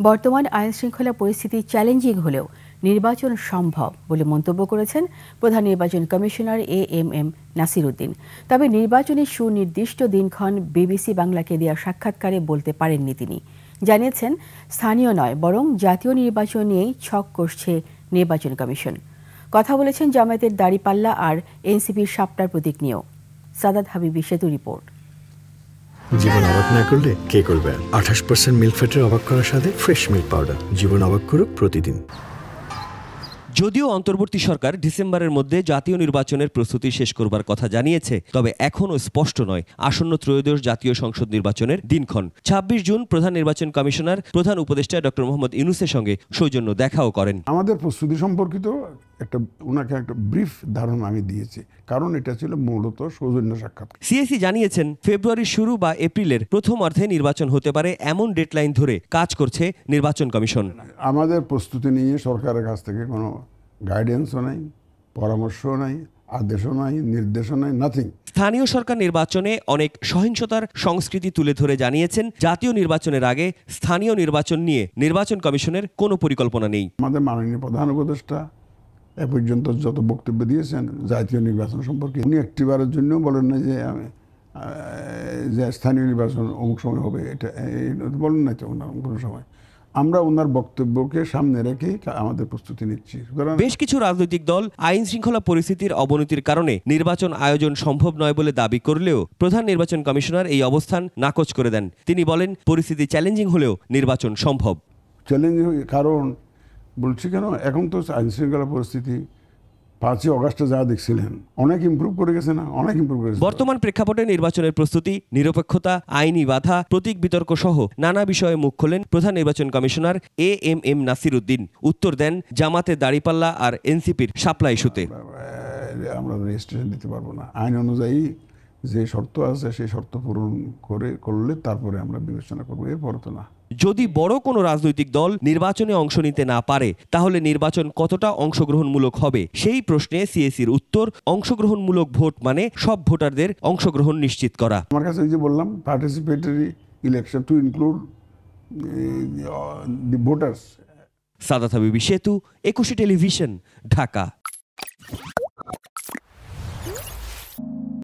বর্তমান আইনশৃঙ্খলা পরিস্থিতি চ্যালেঞ্জিং হলেও নির্বাচন সম্ভব বলে মন্তব্য করেছেন প্রধান নির্বাচন কমিশনার এএমএম নাসির উদ্দিন। তবে নির্বাচনের সুনির্দিষ্ট দিনক্ষণ বিবিসি বাংলাকে দেওয়া সাক্ষাৎকারে বলতে পারেননি তিনি। জানিয়েছেন, স্থানীয় নয় বরং জাতীয় নির্বাচন নিয়েই ছক কষছে নির্বাচন কমিশন। কথা বলেছেন জামায়াতের দাঁড়িপাল্লা আর এনসিপির শাপলার প্রতীক নিয়েও। সাদাত হাবিবি সেতু রিপোর্ট। জীবন অবাক না করলে কে করবে? 28% মিল্ক ফ্যাটের অবাক করার সাথে ফ্রেশ মিল্ক পাউডার। জীবন অবাক করুক প্রতিদিন। যদিও অন্তর্বর্তী সরকার ডিসেম্বরের মধ্যে জাতীয় নির্বাচনের প্রস্তুতি শেষ করবার কথা জানিয়েছে, তবে এখনও স্পষ্ট নয় আসন্ন ত্রয়োদশ জাতীয় সংসদ নির্বাচনের দিনক্ষণ। 26 জুন প্রধান নির্বাচন কমিশনার প্রধান উপদেষ্টা ডক্টর মোহাম্মদ ইউনূসের সঙ্গে সৌজন্য দেখাও করেন। আমাদের প্রস্তুতি সম্পর্কিত ওনাকে একটা ব্রিফ ধারণা আমি দিয়েছি, কারণ এটা ছিল মূলত সৌজন্য সাক্ষাৎ। সিএসি জানিয়েছেন, ফেব্রুয়ারির শুরু বা এপ্রিলের প্রথম অর্ধে নির্বাচন হতে পারে এমন ডেডলাইন ধরে কাজ করছে নির্বাচন কমিশন। আমাদের প্রস্তুতি নিয়ে সরকারের কাছ থেকে কোনো গাইডেন্সও নাই, পরামর্শও নাই, আদেশও নাই, নির্দেশও নাই, নাথিং। স্থানীয় সরকার নির্বাচনে অনেক সহিংসতার সংস্কৃতি তুলে ধরে জানিয়েছেন, জাতীয় নির্বাচনের আগে স্থানীয় নির্বাচন নিয়ে নির্বাচন কমিশনের কোনো পরিকল্পনা নেই। আমাদের মাননীয় প্রধান উপদেষ্টা এ পর্যন্ত যত বক্তব্য দিয়েছেন জাতীয় নির্বাচন সম্পর্কে, উনি একটিবারের জন্য বলেন না যে স্থানীয় নির্বাচন অমুক সময় হবে, এটা বলেন না তো ওনার কোনো সময়। আমরা ওনার বক্তব্যকে সামনে রেখে আমাদের প্রস্তুতি নিচ্ছি। বেশ কিছু রাজনৈতিক দল আইন শৃঙ্খলা পরিস্থিতির অবনতির কারণে নির্বাচন আয়োজন সম্ভব নয় বলে দাবি করলেও প্রধান নির্বাচন কমিশনার এই অবস্থান নাকচ করে দেন। তিনি বলেন, পরিস্থিতি চ্যালেঞ্জিং হলেও নির্বাচন সম্ভব। চ্যালেঞ্জিং কারণ বলছি কেন, এখন তো আইন শৃঙ্খলা পরিস্থিতি 5ই অগাস্টে যা দেখছিলেন অনেক ইমপ্রুভ করে গেছে না, অনেক ইমপ্রুভ করেছে। বর্তমান প্রেক্ষাপটে নির্বাচনের প্রস্তুতি, নিরপেক্ষতা, আইনি বাধা, প্রতীক বিতর্ক সহ নানা বিষয়ে মুখ খোলেন প্রধান নির্বাচন কমিশনার এএমএম নাসির উদ্দিন। উত্তর দেন জামাতের দাঁড়িপাল্লা আর এনসিপির শাপলা ইস্যুতে। আমরা রেজিস্ট্রেশন দিতে পারবো না, আইন অনুযায়ী যে শর্ত আছে সেই শর্ত পূরণ করলে তারপরে আমরা বিবেচনা করবো, এরপর তো না। যদি বড় কোনো রাজনৈতিক দল নির্বাচনে অংশ নিতে না পারে, তাহলে নির্বাচন কতটা অংশগ্রহণমূলক হবে? সেই প্রশ্নে সিএসির উত্তর, অংশগ্রহণমূলক ভোট মানে সব ভোটারদের অংশগ্রহণ নিশ্চিত করা। আমার কাছে যে বললাম, participatory election to include the voters. Sadat Habibi Setu, 21 television, Dhaka.